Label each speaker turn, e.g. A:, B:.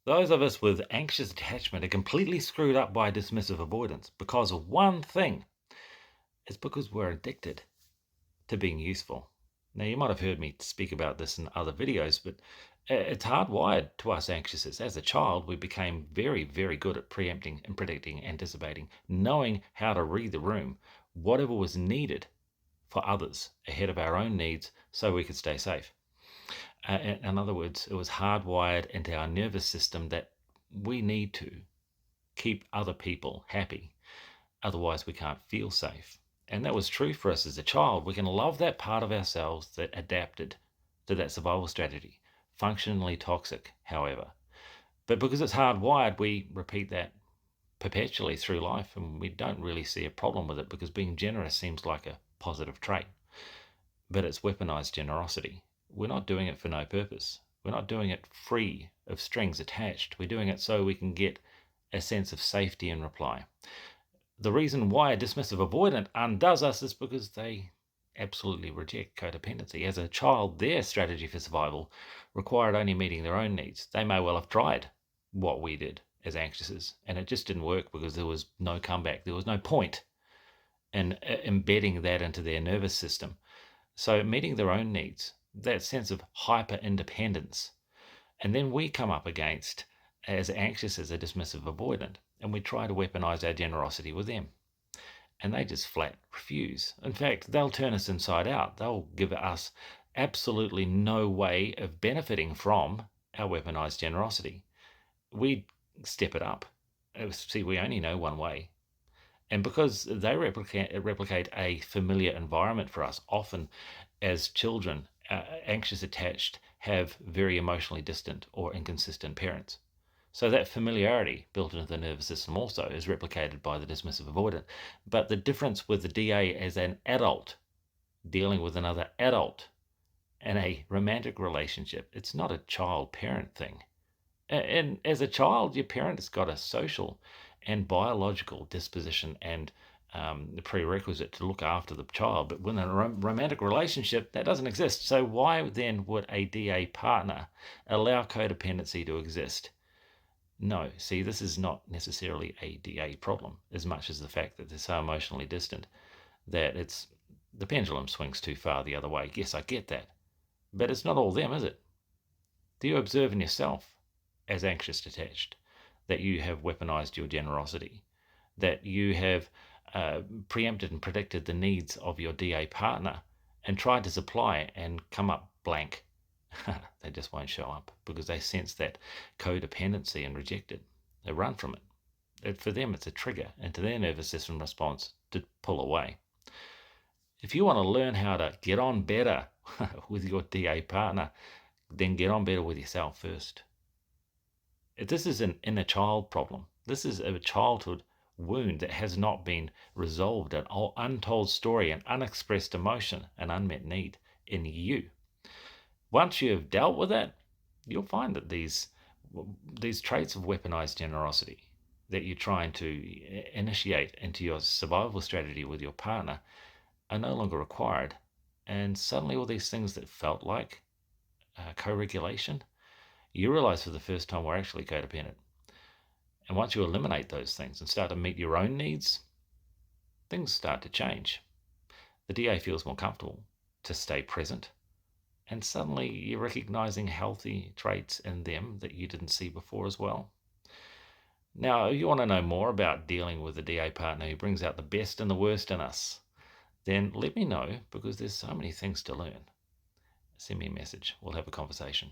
A: Those of us with anxious attachment are completely screwed up by dismissive avoidance because of one thing. It's because we're addicted to being useful. Now, you might have heard me speak about this in other videos, but it's hardwired to us anxiouses. As a child, we became very, very good at preempting and predicting, anticipating, knowing how to read the room, whatever was needed for others ahead of our own needs so we could stay safe. In other words, it was hardwired into our nervous system that we need to keep other people happy. Otherwise, we can't feel safe. And that was true for us as a child. We can love that part of ourselves that adapted to that survival strategy. Functionally toxic, however. But because it's hardwired, we repeat that perpetually through life, and we don't really see a problem with it because being generous seems like a positive trait. But it's weaponized generosity. We're not doing it for no purpose. We're not doing it free of strings attached. We're doing it so we can get a sense of safety in reply. The reason why a dismissive avoidant undoes us is because they absolutely reject codependency. As a child, their strategy for survival required only meeting their own needs. They may well have tried what we did as anxiouses, and it just didn't work because there was no comeback. There was no point in embedding that into their nervous system. So meeting their own needs, that sense of hyper independence. And then we come up against as anxious as a dismissive avoidant, and we try to weaponize our generosity with them. And they just flat refuse. In fact, they'll turn us inside out. They'll give us absolutely no way of benefiting from our weaponized generosity. We step it up. See, we only know one way. And because they replicate a familiar environment for us, often as children, anxious attached have very emotionally distant or inconsistent parents. So that familiarity built into the nervous system also is replicated by the dismissive avoidant. But the difference with the DA as an adult dealing with another adult in a romantic relationship, it's not a child-parent thing. And as a child, your parent has got a social and biological disposition and the prerequisite to look after the child. But within a romantic relationship, that doesn't exist. So why then would a DA partner allow codependency to exist? No, see, this is not necessarily a DA problem as much as the fact that they're so emotionally distant that it's the pendulum swings too far the other way. Yes, I get that. But it's not all them, is it? Do you observe in yourself as anxious attached that you have weaponized your generosity, that you have preempted and predicted the needs of your DA partner and tried to supply and come up blank? They just won't show up because they sense that codependency and reject it. They run from it. For them, it's a trigger into their nervous system response to pull away. If you want to learn how to get on better with your DA partner, then get on better with yourself first. This is an inner child problem. This is a childhood wound that has not been resolved, an untold story, an unexpressed emotion, an unmet need in you. Once you have dealt with that, you'll find that these traits of weaponized generosity that you're trying to initiate into your survival strategy with your partner are no longer required. And suddenly all these things that felt like co-regulation, you realize for the first time we're actually codependent. And once you eliminate those things and start to meet your own needs, things start to change. The DA feels more comfortable to stay present, and suddenly you're recognizing healthy traits in them that you didn't see before as well. Now, if you want to know more about dealing with a DA partner who brings out the best and the worst in us, then let me know because there's so many things to learn. Send me a message. We'll have a conversation.